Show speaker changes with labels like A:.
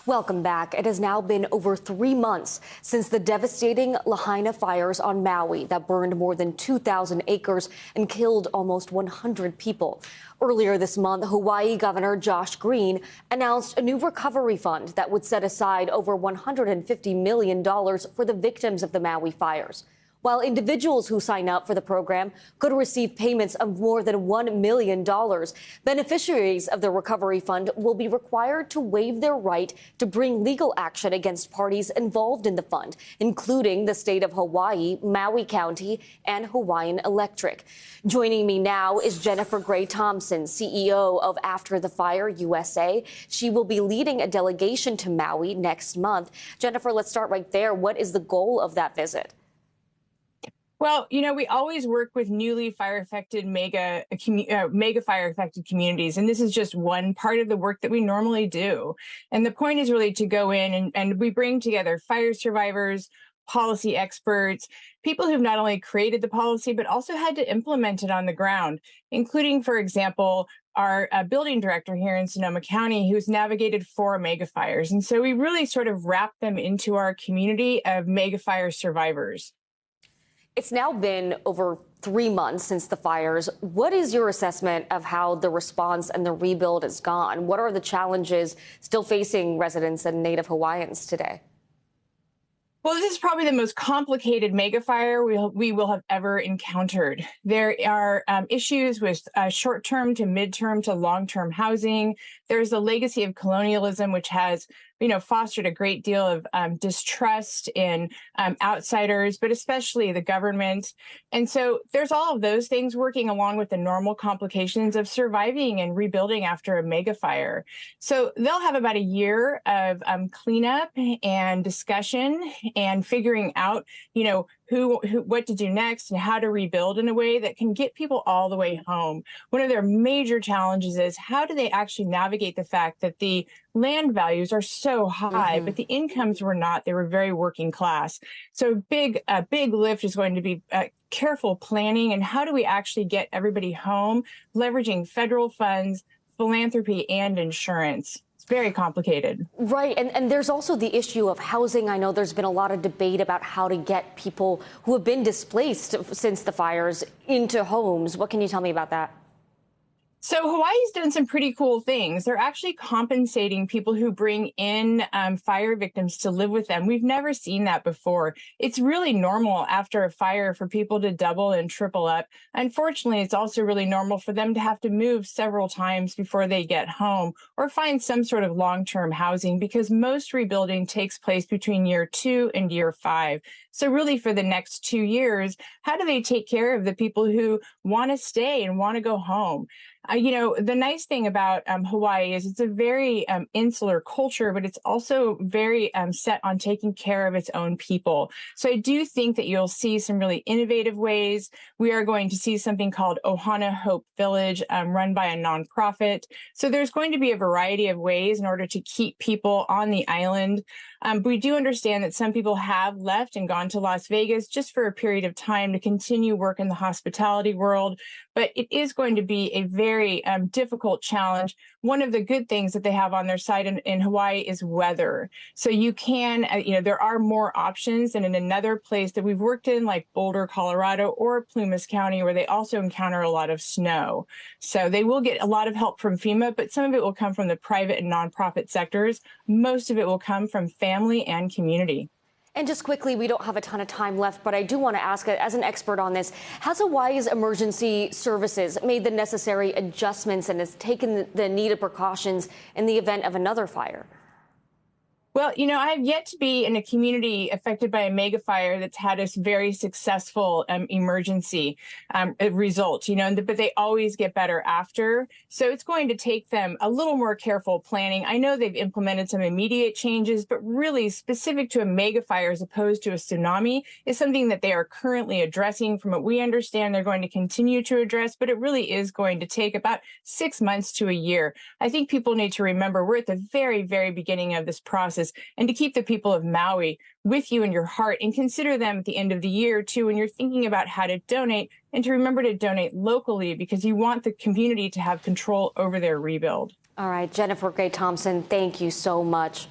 A: Welcome back. It has now been over 3 months since the devastating Lahaina fires on Maui that burned more than 2,000 acres and killed almost 100 people. Earlier this month, Hawaii Governor Josh Green announced a new recovery fund that would set aside over $150 million for the victims of the Maui fires. While individuals who sign up for the program could receive payments of more than $1 million, beneficiaries of the recovery fund will be required to waive their right to bring legal action against parties involved in the fund, including the state of Hawaii, Maui County, and Hawaiian Electric. Joining me now is Jennifer Gray Thompson, CEO of After the Fire USA. She will be leading a delegation to Maui next month. Jennifer, let's start right there. What is the goal of that visit?
B: Well, we always work with newly fire-affected mega fire-affected communities, and this is just one part of the work that we normally do. And the point is really to go in and we bring together fire survivors, policy experts, people who've not only created the policy, but also had to implement it on the ground, including, for example, our building director here in Sonoma County, who's navigated 4 mega fires. And so we really sort of wrap them into our community of mega fire survivors.
A: It's now been over 3 months since the fires. What is your assessment of how the response and the rebuild has gone? What are the challenges still facing residents and Native Hawaiians today?
B: Well, this is probably the most complicated mega fire we will have ever encountered. There are issues with short-term to mid-term to long-term housing. There's a legacy of colonialism, which has fostered a great deal of distrust in outsiders, but especially the government. And so there's all of those things working along with the normal complications of surviving and rebuilding after a mega fire. So they'll have about a year of cleanup and discussion and figuring out, what to do next and how to rebuild in a way that can get people all the way home. One of their major challenges is how do they actually navigate the fact that the land values are so high, but the incomes were not. They were very working class. So a big lift is going to be careful planning and how do we actually get everybody home, leveraging federal funds, philanthropy, and insurance. Very complicated.
A: Right. And there's also the issue of housing. I know there's been a lot of debate about how to get people who have been displaced since the fires into homes. What can you tell me about that?
B: So Hawaii's done some pretty cool things. They're actually compensating people who bring in fire victims to live with them. We've never seen that before. It's really normal after a fire for people to double and triple up. Unfortunately, it's also really normal for them to have to move several times before they get home or find some sort of long-term housing because most rebuilding takes place between year 2 and year 5. So really for the next 2 years, how do they take care of the people who want to stay and want to go home? The nice thing about Hawaii is it's a very insular culture, but it's also very set on taking care of its own people. So I do think that you'll see some really innovative ways. We are going to see something called Ohana Hope Village run by a nonprofit. So there's going to be a variety of ways in order to keep people on the island. We do understand that some people have left and gone to Las Vegas just for a period of time to continue work in the hospitality world. But it is going to be a very difficult challenge. One of the good things that they have on their side in Hawaii is weather. So you can, there are more options than in another place that we've worked in, like Boulder, Colorado, or Plumas County, where they also encounter a lot of snow. So they will get a lot of help from FEMA, but some of it will come from the private and nonprofit sectors. Most of it will come from family and community.
A: And just quickly, we don't have a ton of time left, but I do want to ask, as an expert on this, has Hawaii's emergency services made the necessary adjustments and has taken the needed precautions in the event of another fire?
B: Well, I have yet to be in a community affected by a mega fire that's had a very successful emergency result, but they always get better after. So it's going to take them a little more careful planning. I know they've implemented some immediate changes, but really specific to a mega fire as opposed to a tsunami is something that they are currently addressing. From what we understand, they're going to continue to address, but it really is going to take about 6 months to a year. I think people need to remember we're at the very, very beginning of this process. And to keep the people of Maui with you in your heart and consider them at the end of the year, too, when you're thinking about how to donate, and to remember to donate locally because you want the community to have control over their rebuild.
A: All right, Jennifer Gray Thompson, thank you so much.